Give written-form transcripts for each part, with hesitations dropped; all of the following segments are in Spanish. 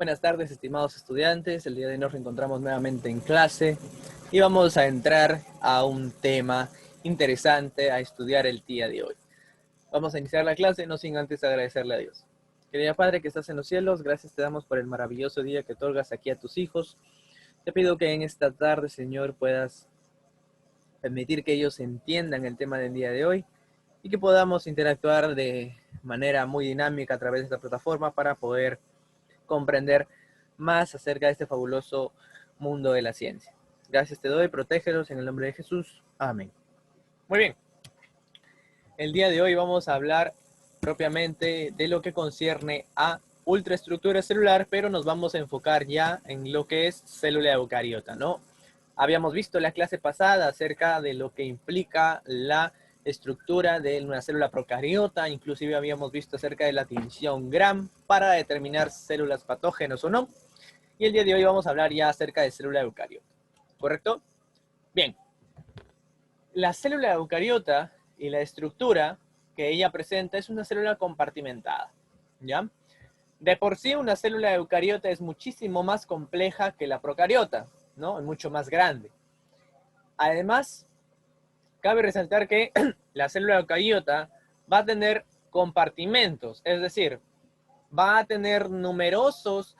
Buenas tardes, estimados estudiantes. El día de hoy nos reencontramos nuevamente en clase y vamos a entrar a un tema interesante a estudiar el día de hoy. Vamos a iniciar la clase, no sin antes agradecerle a Dios. Querido Padre que estás en los cielos, gracias te damos por el maravilloso día que otorgas aquí a tus hijos. Te pido que en esta tarde, Señor, puedas permitir que ellos entiendan el tema del día de hoy y que podamos interactuar de manera muy dinámica a través de esta plataforma para poder comprender más acerca de este fabuloso mundo de la ciencia. Gracias te doy, protégelos en el nombre de Jesús. Amén. Muy bien. El día de hoy vamos a hablar propiamente de lo que concierne a ultraestructura celular, pero nos vamos a enfocar ya en lo que es célula eucariota, ¿no? Habíamos visto la clase pasada acerca de lo que implica la estructura de una célula procariota, inclusive habíamos visto acerca de la división Gram para determinar células patógenas o no, y el día de hoy vamos a hablar ya acerca de célula eucariota, ¿correcto? Bien, la célula eucariota y la estructura que ella presenta es una célula compartimentada, ¿ya? De por sí una célula eucariota es muchísimo más compleja que la procariota, ¿no? Es mucho más grande. Además, cabe resaltar que la célula eucariota va a tener compartimentos, es decir, va a tener numerosas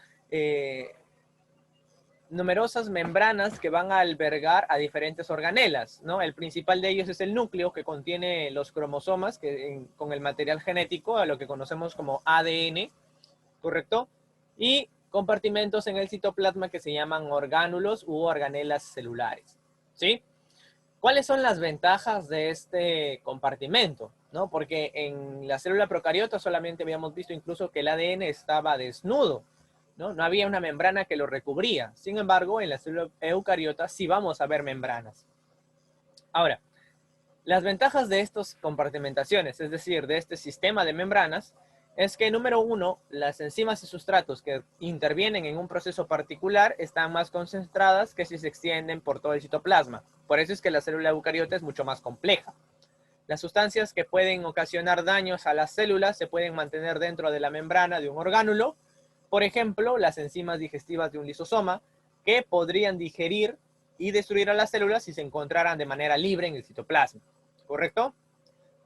membranas que van a albergar a diferentes organelas, ¿no? El principal de ellos es el núcleo, que contiene los cromosomas con el material genético, a lo que conocemos como ADN, ¿correcto? Y compartimentos en el citoplasma que se llaman orgánulos u organelas celulares, ¿sí? ¿Cuáles son las ventajas de este compartimento? ¿No? Porque en la célula procariota solamente habíamos visto incluso que el ADN estaba desnudo, ¿no? No había una membrana que lo recubría. Sin embargo, en la célula eucariota sí vamos a ver membranas. Ahora, las ventajas de estas compartimentaciones, es decir, de este sistema de membranas, es que, número uno, las enzimas y sustratos que intervienen en un proceso particular están más concentradas que si se extienden por todo el citoplasma. Por eso es que la célula eucariota es mucho más compleja. Las sustancias que pueden ocasionar daños a las células se pueden mantener dentro de la membrana de un orgánulo. Por ejemplo, las enzimas digestivas de un lisosoma, que podrían digerir y destruir a las células si se encontraran de manera libre en el citoplasma, ¿correcto?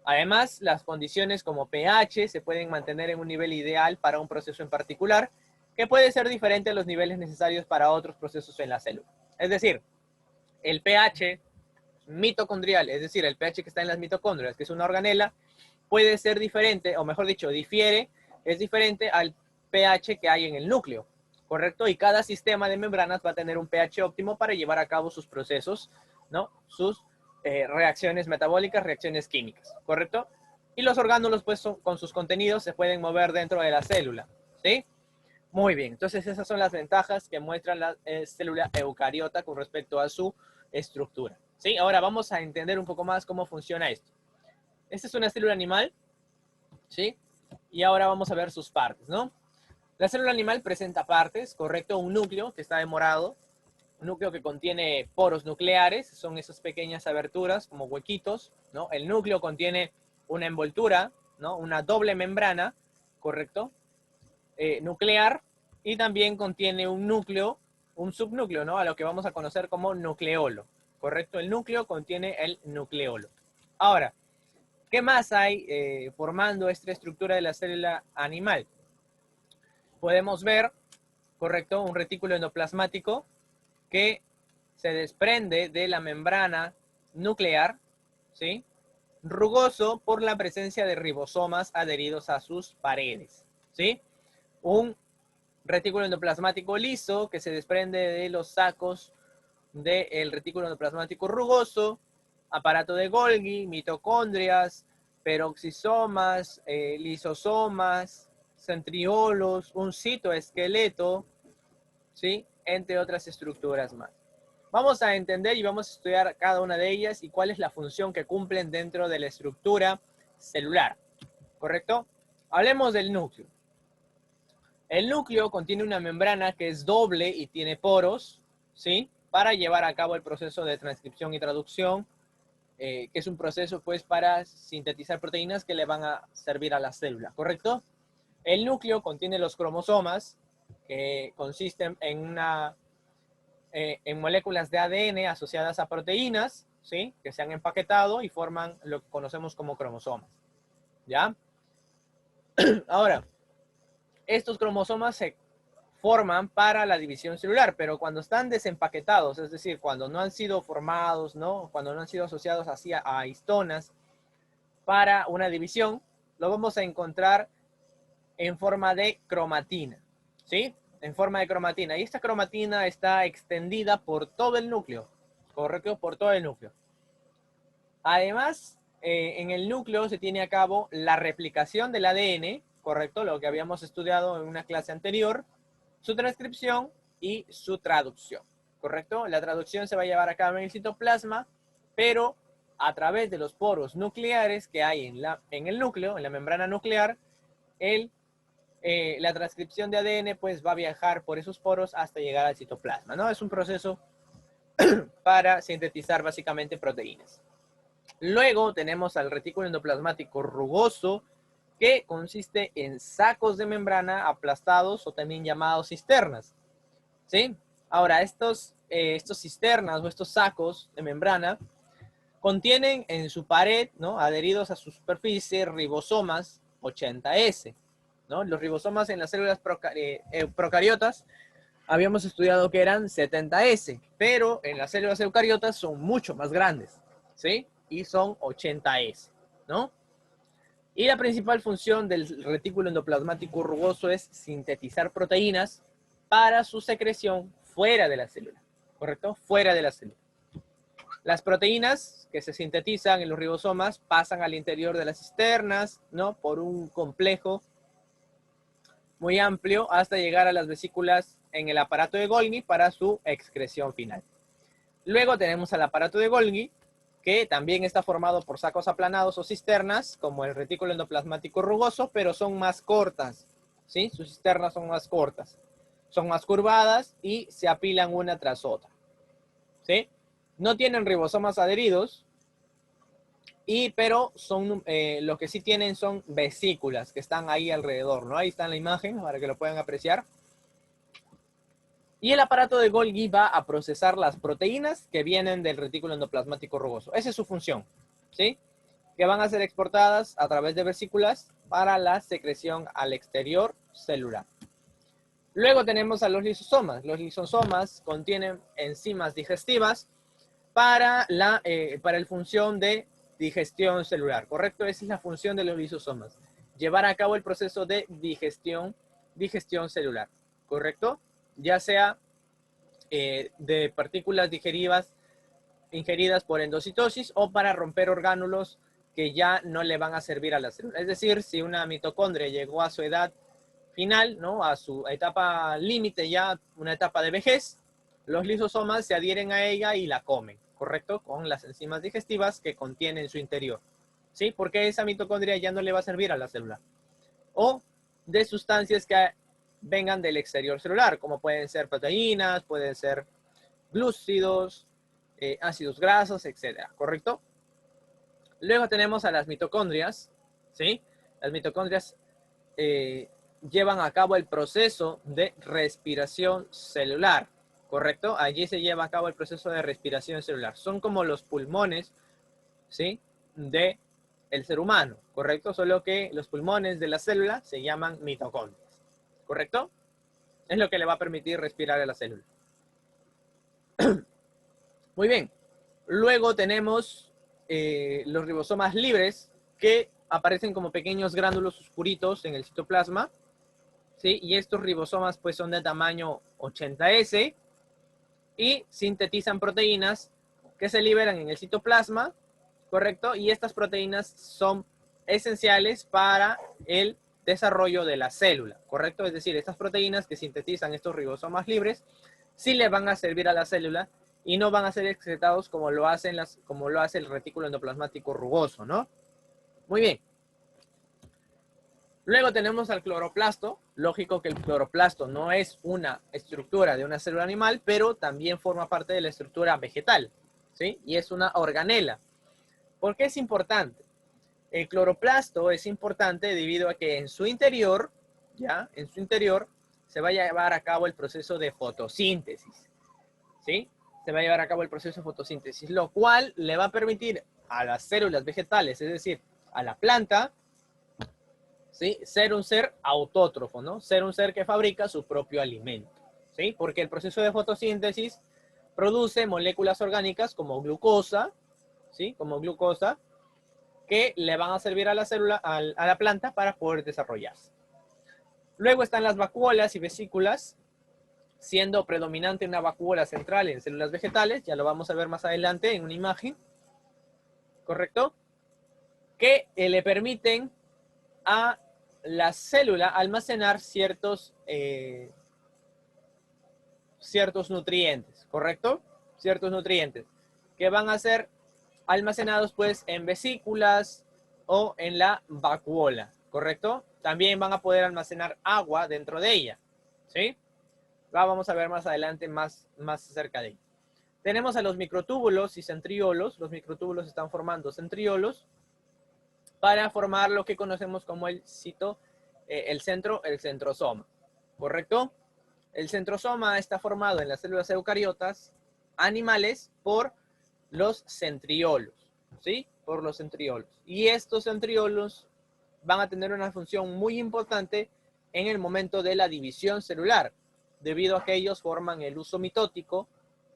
Además, las condiciones como pH se pueden mantener en un nivel ideal para un proceso en particular, que puede ser diferente a los niveles necesarios para otros procesos en la célula. Es decir, el pH mitocondrial, es decir, el pH que está en las mitocondrias, que es una organela, puede ser diferente, o mejor dicho, es diferente al pH que hay en el núcleo, ¿correcto? Y cada sistema de membranas va a tener un pH óptimo para llevar a cabo sus procesos, ¿no? Sus reacciones metabólicas, reacciones químicas, ¿correcto? Y los orgánulos, pues, con sus contenidos se pueden mover dentro de la célula, ¿sí? Muy bien, entonces esas son las ventajas que muestra la célula eucariota con respecto a su estructura, ¿sí? Ahora vamos a entender un poco más cómo funciona esto. Esta es una célula animal, ¿sí? Y ahora vamos a ver sus partes, ¿no? La célula animal presenta partes, ¿correcto? Un núcleo que está de morado, un núcleo que contiene poros nucleares, son esas pequeñas aberturas como huequitos, ¿no? El núcleo contiene una envoltura, ¿no? Una doble membrana, ¿correcto? Nuclear, y también contiene un núcleo, un subnúcleo, ¿no? A lo que vamos a conocer como nucleolo, ¿correcto? El núcleo contiene el nucleolo. Ahora, ¿qué más hay formando esta estructura de la célula animal? Podemos ver, ¿correcto? Un retículo endoplasmático que se desprende de la membrana nuclear, ¿sí? Rugoso por la presencia de ribosomas adheridos a sus paredes, ¿sí? Un retículo endoplasmático liso que se desprende de los sacos del retículo endoplasmático rugoso, aparato de Golgi, mitocondrias, peroxisomas, lisosomas, centriolos, un citoesqueleto, ¿sí? Entre otras estructuras más. Vamos a entender y vamos a estudiar cada una de ellas y cuál es la función que cumplen dentro de la estructura celular, ¿correcto? Hablemos del núcleo. El núcleo contiene una membrana que es doble y tiene poros, ¿sí? Para llevar a cabo el proceso de transcripción y traducción, que es un proceso, pues, para sintetizar proteínas que le van a servir a la célula, ¿correcto? El núcleo contiene los cromosomas, que consisten en moléculas de ADN asociadas a proteínas, ¿sí? Que se han empaquetado y forman lo que conocemos como cromosomas, ¿ya? Ahora, estos cromosomas se forman para la división celular, pero cuando están desempaquetados, es decir, cuando no han sido formados, ¿no? Cuando no han sido asociados así a histonas para una división, lo vamos a encontrar en forma de cromatina, ¿sí? En forma de cromatina. Y esta cromatina está extendida por todo el núcleo, ¿correcto? Por todo el núcleo. Además, en el núcleo se tiene a cabo la replicación del ADN, ¿correcto? Lo que habíamos estudiado en una clase anterior, su transcripción y su traducción, ¿correcto? La traducción se va a llevar a cabo en el citoplasma, pero a través de los poros nucleares que hay en el núcleo, en la membrana nuclear, la transcripción de ADN pues va a viajar por esos poros hasta llegar al citoplasma, ¿no? Es un proceso para sintetizar básicamente proteínas. Luego tenemos al retículo endoplasmático rugoso, que consiste en sacos de membrana aplastados o también llamados cisternas, ¿sí? Ahora, estos cisternas o estos sacos de membrana contienen en su pared, ¿no? Adheridos a su superficie, ribosomas 80S, ¿no? Los ribosomas en las células procariotas habíamos estudiado que eran 70S, pero en las células eucariotas son mucho más grandes, ¿sí? Y son 80S, ¿no? Y la principal función del retículo endoplasmático rugoso es sintetizar proteínas para su secreción fuera de la célula, ¿correcto? Fuera de la célula. Las proteínas que se sintetizan en los ribosomas pasan al interior de las cisternas, ¿no? Por un complejo muy amplio hasta llegar a las vesículas en el aparato de Golgi para su excreción final. Luego tenemos al aparato de Golgi, que también está formado por sacos aplanados o cisternas, como el retículo endoplasmático rugoso, pero son más cortas, ¿sí? Sus cisternas son más cortas, son más curvadas y se apilan una tras otra, ¿sí? No tienen ribosomas adheridos, pero son, lo que sí tienen son vesículas que están ahí alrededor, ¿no? Ahí está en la imagen para que lo puedan apreciar. Y el aparato de Golgi va a procesar las proteínas que vienen del retículo endoplasmático rugoso. Esa es su función, ¿sí? Que van a ser exportadas a través de vesículas para la secreción al exterior celular. Luego tenemos a los lisosomas. Los lisosomas contienen enzimas digestivas para la función de digestión celular, ¿correcto? Esa es la función de los lisosomas. Llevar a cabo el proceso de digestión celular, ¿correcto? Ya sea de partículas ingeridas por endocitosis o para romper orgánulos que ya no le van a servir a la célula. Es decir, si una mitocondria llegó a su edad final, ¿no? A su etapa límite ya, una etapa de vejez, los lisosomas se adhieren a ella y la comen, ¿correcto? Con las enzimas digestivas que contiene en su interior, ¿sí? Porque esa mitocondria ya no le va a servir a la célula. O de sustancias que vengan del exterior celular, como pueden ser proteínas, pueden ser glúcidos, ácidos grasos, etcétera, ¿correcto? Luego tenemos a las mitocondrias, ¿sí? Las mitocondrias llevan a cabo el proceso de respiración celular, ¿correcto? Allí se lleva a cabo el proceso de respiración celular. Son como los pulmones, ¿sí? De el ser humano, ¿correcto? Solo que los pulmones de la célula se llaman mitocondrias, ¿correcto? Es lo que le va a permitir respirar a la célula. Muy bien. Luego tenemos los ribosomas libres que aparecen como pequeños gránulos oscuritos en el citoplasma, ¿sí? Y estos ribosomas pues son de tamaño 80S y sintetizan proteínas que se liberan en el citoplasma, ¿correcto? Y estas proteínas son esenciales para el desarrollo de la célula, ¿correcto? Es decir, estas proteínas que sintetizan estos ribosomas libres sí le van a servir a la célula y no van a ser excretados como lo hace el retículo endoplasmático rugoso, ¿no? Muy bien. Luego tenemos al cloroplasto. Lógico que el cloroplasto no es una estructura de una célula animal, pero también forma parte de la estructura vegetal, ¿sí? Y es una organela. ¿Por qué es importante? El cloroplasto es importante debido a que en su interior, ¿ya? En su interior se va a llevar a cabo el proceso de fotosíntesis, ¿sí? Se va a llevar a cabo el proceso de fotosíntesis, lo cual le va a permitir a las células vegetales, es decir, a la planta, ¿sí? Ser un ser autótrofo, ¿no? Ser un ser que fabrica su propio alimento, ¿sí? Porque el proceso de fotosíntesis produce moléculas orgánicas como glucosa, ¿sí? Como glucosa, que le van a servir a la célula, a la planta para poder desarrollarse. Luego están las vacuolas y vesículas, siendo predominante una vacuola central en células vegetales, ya lo vamos a ver más adelante en una imagen, ¿correcto? Que le permiten a la célula almacenar ciertos nutrientes, ¿correcto? Ciertos nutrientes que van a ser almacenados pues en vesículas o en la vacuola, ¿correcto? También van a poder almacenar agua dentro de ella, ¿sí? Vamos a ver más adelante más acerca de ello. Tenemos a los microtúbulos y centriolos. Los microtúbulos están formando centriolos para formar lo que conocemos como el centrosoma, ¿correcto? El centrosoma está formado en las células eucariotas animales por los centriolos, ¿sí? Por los centriolos. Y estos centriolos van a tener una función muy importante en el momento de la división celular, debido a que ellos forman el uso mitótico,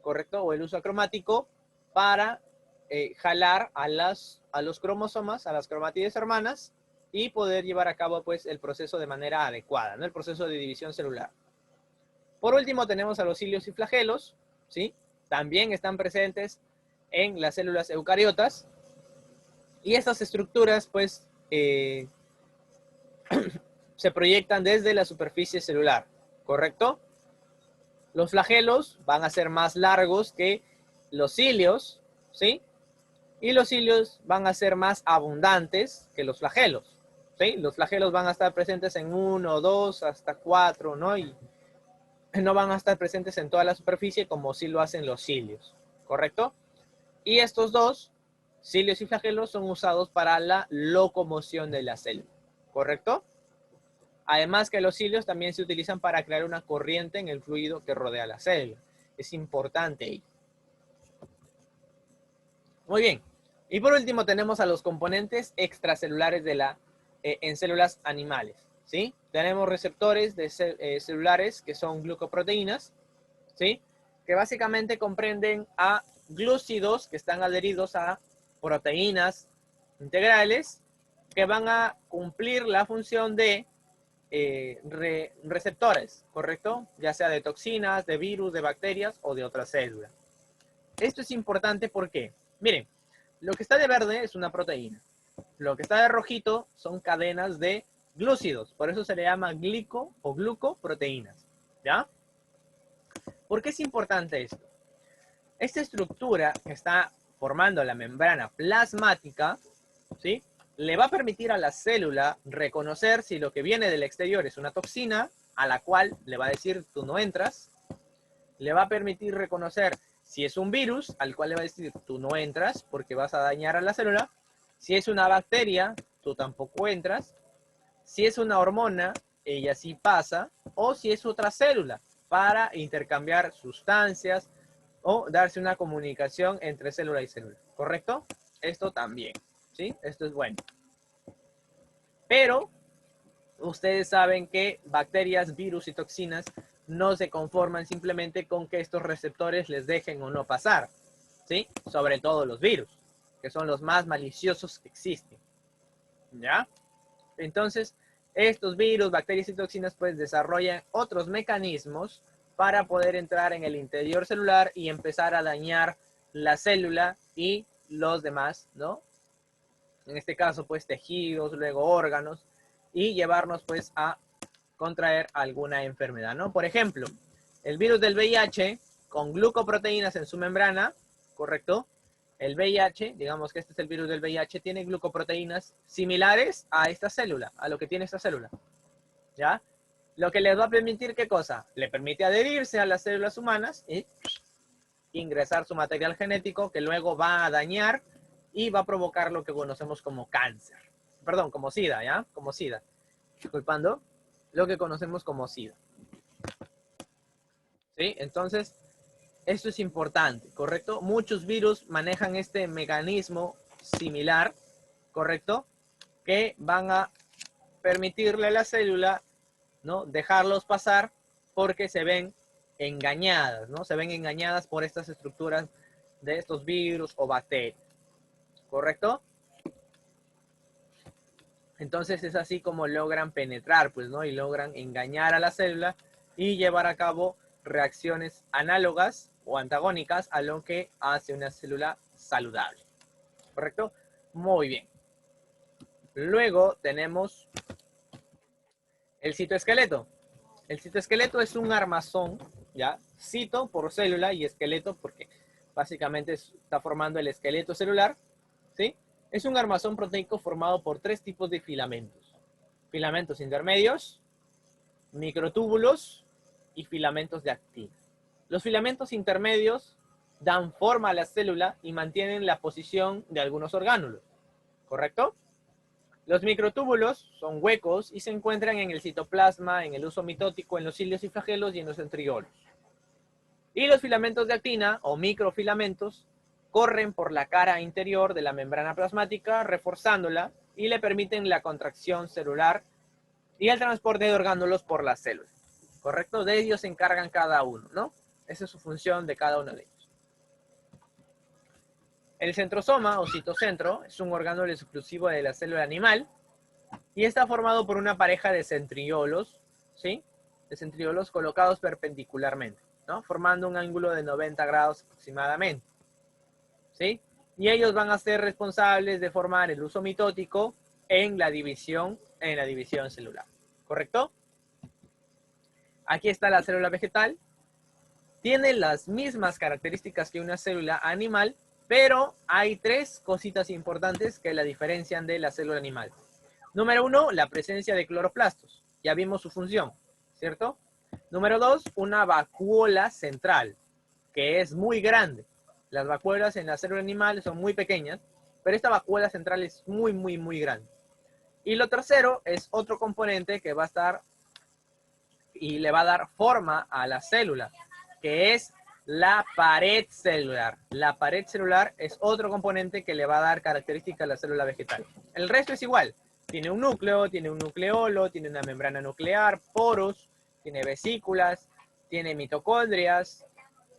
¿correcto? O el uso acromático para jalar a los cromosomas, a las cromátides hermanas, y poder llevar a cabo pues el proceso de manera adecuada, ¿no? El proceso de división celular. Por último tenemos a los cilios y flagelos, ¿sí? También están presentes en las células eucariotas, y estas estructuras pues se proyectan desde la superficie celular, ¿correcto? Los flagelos van a ser más largos que los cilios, ¿sí? Y los cilios van a ser más abundantes que los flagelos, ¿sí? Los flagelos van a estar presentes en 1, 2, hasta 4, ¿no? Y no van a estar presentes en toda la superficie como sí lo hacen los cilios, ¿correcto? Y estos dos, cilios y flagelos, son usados para la locomoción de la célula, ¿correcto? Además que los cilios también se utilizan para crear una corriente en el fluido que rodea la célula. Es importante ello. Muy bien. Y por último tenemos a los componentes extracelulares en células animales, ¿sí? Tenemos receptores celulares que son glucoproteínas, ¿sí? Que básicamente comprenden a glúcidos que están adheridos a proteínas integrales que van a cumplir la función de receptores, ¿correcto? Ya sea de toxinas, de virus, de bacterias o de otras células. Esto es importante porque, miren, lo que está de verde es una proteína. Lo que está de rojito son cadenas de glúcidos. Por eso se le llama glico o glucoproteínas. ¿Ya? ¿Por qué es importante esto? Esta estructura que está formando la membrana plasmática, ¿sí? Le va a permitir a la célula reconocer si lo que viene del exterior es una toxina, a la cual le va a decir tú no entras. Le va a permitir reconocer si es un virus, al cual le va a decir tú no entras porque vas a dañar a la célula. Si es una bacteria, tú tampoco entras. Si es una hormona, ella sí pasa. O si es otra célula, para intercambiar sustancias o darse una comunicación entre célula y célula. ¿Correcto? Esto también, ¿sí? Esto es bueno. Pero ustedes saben que bacterias, virus y toxinas no se conforman simplemente con que estos receptores les dejen o no pasar, ¿sí? Sobre todo los virus, que son los más maliciosos que existen, ¿ya? Entonces, estos virus, bacterias y toxinas pues desarrollan otros mecanismos para poder entrar en el interior celular y empezar a dañar la célula y los demás, ¿no? En este caso, pues tejidos, luego órganos, y llevarnos pues a contraer alguna enfermedad, ¿no? Por ejemplo, el virus del VIH con glucoproteínas en su membrana, ¿correcto? El VIH, digamos que este es el virus del VIH, tiene glucoproteínas similares a esta célula, a lo que tiene esta célula, ¿ya? Lo que les va a permitir, ¿qué cosa? Le permite adherirse a las células humanas y ingresar su material genético que luego va a dañar y va a provocar lo que conocemos como cáncer. Perdón, como SIDA, ¿ya? Como SIDA. Disculpando, lo que conocemos como SIDA. ¿Sí? Entonces, esto es importante, ¿correcto? Muchos virus manejan este mecanismo similar, ¿correcto? Que van a permitirle a la célula, ¿no?, dejarlos pasar porque se ven engañadas, ¿no? Se ven engañadas por estas estructuras de estos virus o bacterias, ¿correcto? Entonces es así como logran penetrar, pues, ¿no? Y logran engañar a la célula y llevar a cabo reacciones análogas o antagónicas a lo que hace una célula saludable, ¿correcto? Muy bien. Luego tenemos el citoesqueleto. El citoesqueleto es un armazón, ¿ya? Cito por célula y esqueleto porque básicamente está formando el esqueleto celular, ¿sí? Es un armazón proteico formado por 3 tipos de filamentos. Filamentos intermedios, microtúbulos y filamentos de actina. Los filamentos intermedios dan forma a la célula y mantienen la posición de algunos orgánulos, ¿correcto? Los microtúbulos son huecos y se encuentran en el citoplasma, en el uso mitótico, en los cilios y flagelos y en los centriolos. Y los filamentos de actina o microfilamentos corren por la cara interior de la membrana plasmática, reforzándola y le permiten la contracción celular y el transporte de orgánulos por las células. ¿Correcto? De ellos se encargan cada uno, ¿no? Esa es su función de cada uno de ellos. El centrosoma o citocentro es un orgánulo exclusivo de la célula animal y está formado por una pareja de centriolos, ¿sí? De centriolos colocados perpendicularmente, ¿no? Formando un ángulo de 90 grados aproximadamente, ¿sí? Y ellos van a ser responsables de formar el uso mitótico en la división celular, ¿correcto? Aquí está la célula vegetal. Tiene las mismas características que una célula animal, pero hay 3 cositas importantes que la diferencian de la célula animal. Número 1, la presencia de cloroplastos. Ya vimos su función, ¿cierto? Número 2, una vacuola central, que es muy grande. Las vacuolas en la célula animal son muy pequeñas, pero esta vacuola central es muy, muy, muy grande. Y lo tercero es otro componente que va a estar y le va a dar forma a la célula, que es la pared celular. La pared celular es otro componente que le va a dar característica a la célula vegetal. El resto es igual. Tiene un núcleo, tiene un nucleolo, tiene una membrana nuclear, poros, tiene vesículas, tiene mitocondrias,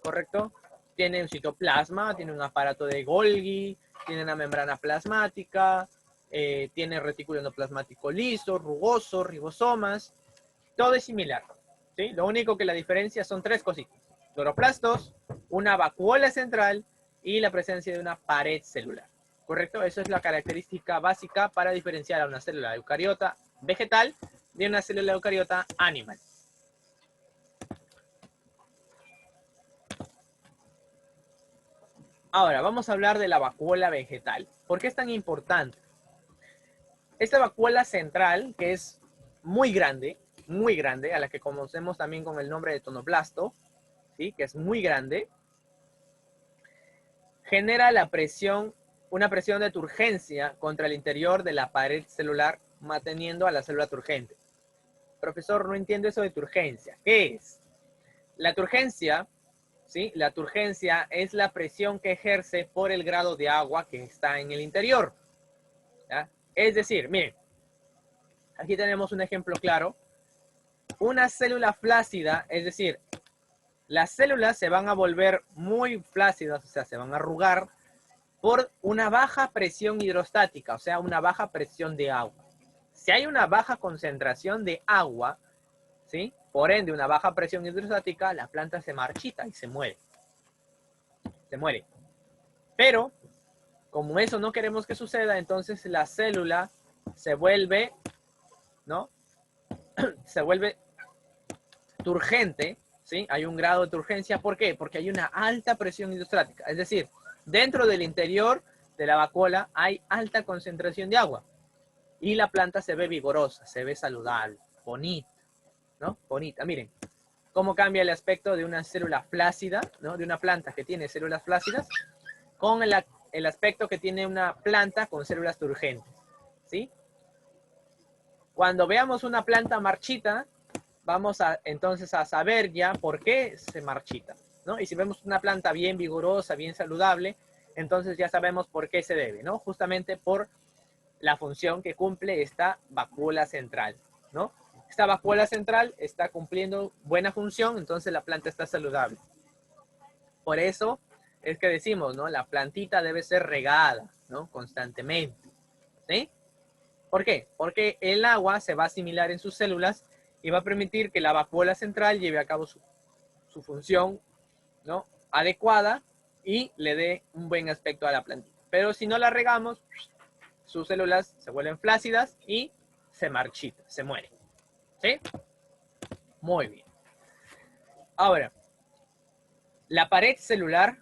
¿correcto? Tiene un citoplasma, tiene un aparato de Golgi, tiene una membrana plasmática, tiene retículo endoplasmático liso, rugoso, ribosomas. Todo es similar, ¿sí? Lo único que la diferencia son 3 cositas. Cloroplastos, una vacuola central y la presencia de una pared celular. ¿Correcto? Eso es la característica básica para diferenciar a una célula eucariota vegetal de una célula eucariota animal. Ahora, vamos a hablar de la vacuola vegetal. ¿Por qué es tan importante? Esta vacuola central, que es muy grande, a la que conocemos también con el nombre de tonoplasto, ¿sí?, que es muy grande, genera la presión, una presión de turgencia contra el interior de la pared celular, manteniendo a la célula turgente. Profesor, no entiendo eso de turgencia. ¿Qué es? La turgencia, ¿sí? La turgencia es la presión que ejerce por el grado de agua que está en el interior, ¿ya? Es decir, miren, aquí tenemos un ejemplo claro. Una célula flácida, es decir, las células se van a volver muy flácidas, o sea, se van a arrugar por una baja presión hidrostática, o sea, una baja presión de agua. Si hay una baja concentración de agua, ¿sí?, por ende, una baja presión hidrostática, la planta se marchita y se muere. Se muere. Pero, como eso no queremos que suceda, entonces la célula se vuelve, ¿no? Se vuelve turgente, ¿sí? Hay un grado de turgencia. ¿Por qué? Porque hay una alta presión hidrostática. Es decir, dentro del interior de la vacuola hay alta concentración de agua. Y la planta se ve vigorosa, se ve saludable, bonita, ¿no? Bonita. Miren cómo cambia el aspecto de una célula flácida, ¿no?, de una planta que tiene células flácidas, con el aspecto que tiene una planta con células turgentes, ¿sí? Cuando veamos una planta marchita, vamos a entonces a saber ya por qué se marchita, ¿no? Y si vemos una planta bien vigorosa, bien saludable, entonces ya sabemos por qué se debe, ¿no? Justamente por la función que cumple esta vacuola central, ¿no? Esta vacuola central está cumpliendo buena función, entonces la planta está saludable. Por eso es que decimos, ¿no? La plantita debe ser regada, ¿no? Constantemente, ¿sí? ¿Por qué? Porque el agua se va a asimilar en sus células y va a permitir que la vacuola central lleve a cabo su función, ¿no? Adecuada y le dé un buen aspecto a la plantita. Pero si no la regamos, sus células se vuelven flácidas y se marchitan, se mueren. ¿Sí? Muy bien. Ahora, la pared celular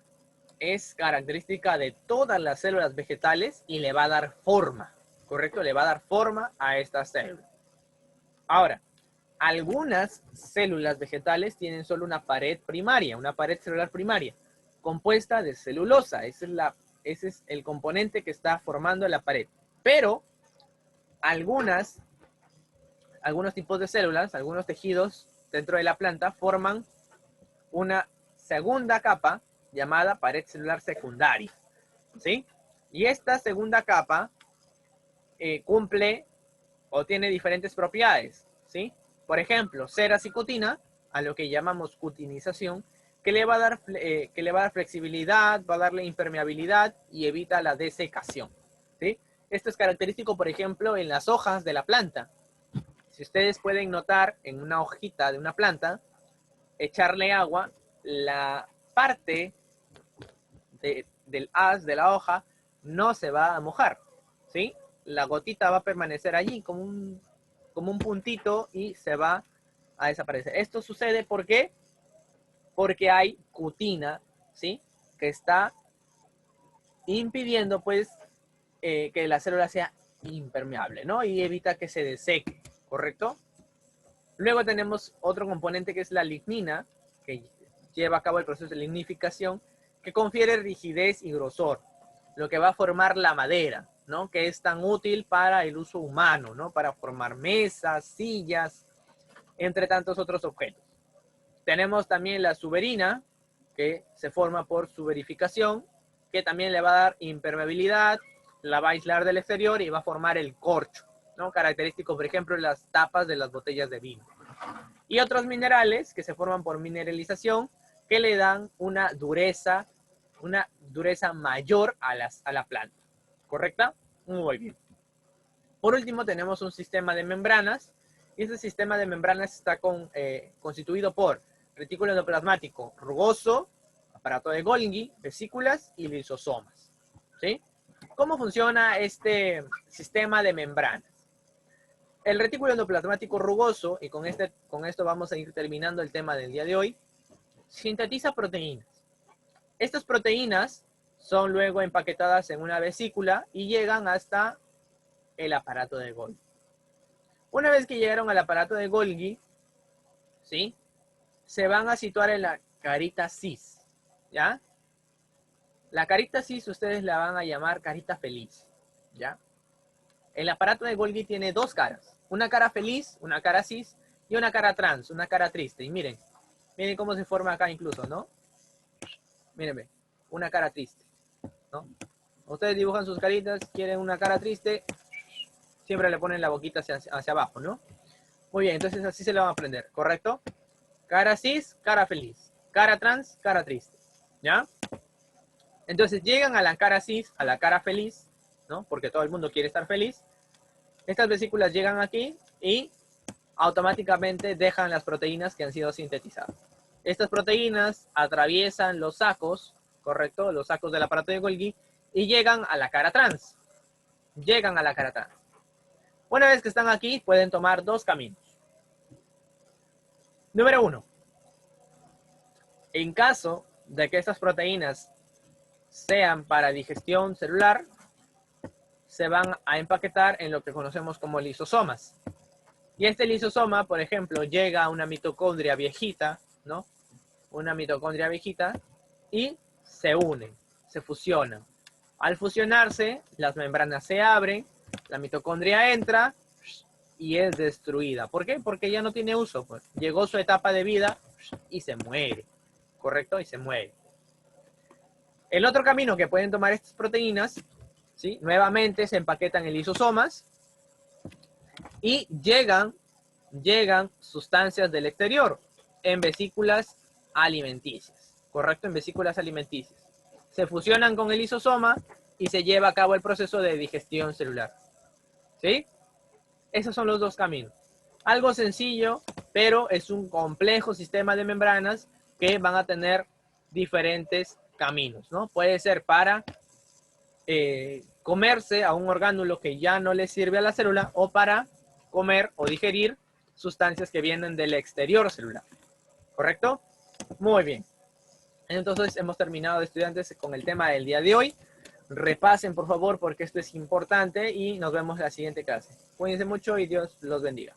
es característica de todas las células vegetales y le va a dar forma, ¿correcto? Le va a dar forma a estas células. Ahora, algunas células vegetales tienen solo una pared primaria, una pared celular primaria, compuesta de celulosa. Ese es el componente que está formando la pared. Pero algunos tipos de células, algunos tejidos dentro de la planta forman una segunda capa llamada pared celular secundaria, ¿sí? Y esta segunda capa cumple o tiene diferentes propiedades, ¿sí? Por ejemplo, cera-cicutina, a lo que llamamos cutinización, que le va a dar flexibilidad, va a darle impermeabilidad y evita la desecación, ¿sí? Esto es característico, por ejemplo, en las hojas de la planta. Si ustedes pueden notar en una hojita de una planta, echarle agua, la parte del haz de la hoja no se va a mojar, ¿sí? La gotita va a permanecer allí como un puntito y se va a desaparecer. Esto sucede ¿por qué? Porque hay cutina, ¿sí? Que está impidiendo, pues, que la célula sea impermeable, ¿no? Y evita que se deseque, ¿correcto? Luego tenemos otro componente que es la lignina, que lleva a cabo el proceso de lignificación, que confiere rigidez y grosor, lo que va a formar la madera, ¿no? Que es tan útil para el uso humano, ¿no? Para formar mesas, sillas, entre tantos otros objetos. Tenemos también la suberina, que se forma por suberificación, que también le va a dar impermeabilidad, la va a aislar del exterior y va a formar el corcho, ¿no? Característico, por ejemplo, en las tapas de las botellas de vino. Y otros minerales que se forman por mineralización, que le dan una dureza mayor a la planta. ¿Correcta? Muy bien. Por último, tenemos un sistema de membranas, y este sistema de membranas está constituido por retículo endoplasmático rugoso, aparato de Golgi, vesículas y lisosomas, ¿sí? ¿Cómo funciona este sistema de membranas? El retículo endoplasmático rugoso, y con esto vamos a ir terminando el tema del día de hoy, sintetiza proteínas. Estas proteínas son luego empaquetadas en una vesícula y llegan hasta el aparato de Golgi. Una vez que llegaron al aparato de Golgi, ¿sí? Se van a situar en la carita cis, ¿ya? La carita cis ustedes la van a llamar carita feliz, ¿ya? El aparato de Golgi tiene dos caras. Una cara feliz, una cara cis, y una cara trans, una cara triste. Y miren cómo se forma acá incluso, ¿no? Mírenme, una cara triste, ¿no? Ustedes dibujan sus caritas, quieren una cara triste, siempre le ponen la boquita hacia abajo, ¿no? Muy bien, entonces así se lo van a aprender, ¿correcto? Cara cis, cara feliz. Cara trans, cara triste, ¿ya? Entonces llegan a la cara cis, a la cara feliz, ¿no? Porque todo el mundo quiere estar feliz. Estas vesículas llegan aquí y automáticamente dejan las proteínas que han sido sintetizadas. Estas proteínas atraviesan los sacos, ¿correcto? Los sacos del aparato de Golgi y llegan a la cara trans. Llegan a la cara trans. Una vez que están aquí, pueden tomar dos caminos. Número 1. En caso de que estas proteínas sean para digestión celular, se van a empaquetar en lo que conocemos como lisosomas. Y este lisosoma, por ejemplo, llega a una mitocondria viejita, ¿no? Una mitocondria viejita y se unen, se fusionan. Al fusionarse, las membranas se abren, la mitocondria entra y es destruida. ¿Por qué? Porque ya no tiene uso. Pues. Llegó su etapa de vida y se muere. ¿Correcto? Y se muere. El otro camino que pueden tomar estas proteínas, ¿sí? Nuevamente se empaquetan en lisosomas y llegan sustancias del exterior en vesículas alimenticias. ¿Correcto? En vesículas alimenticias. Se fusionan con el lisosoma y se lleva a cabo el proceso de digestión celular. ¿Sí? Esos son los dos caminos. Algo sencillo, pero es un complejo sistema de membranas que van a tener diferentes caminos, ¿no? Puede ser para comerse a un orgánulo que ya no le sirve a la célula o para comer o digerir sustancias que vienen del exterior celular. ¿Correcto? Muy bien. Entonces hemos terminado, estudiantes, con el tema del día de hoy. Repasen, por favor, porque esto es importante y nos vemos en la siguiente clase. Cuídense mucho y Dios los bendiga.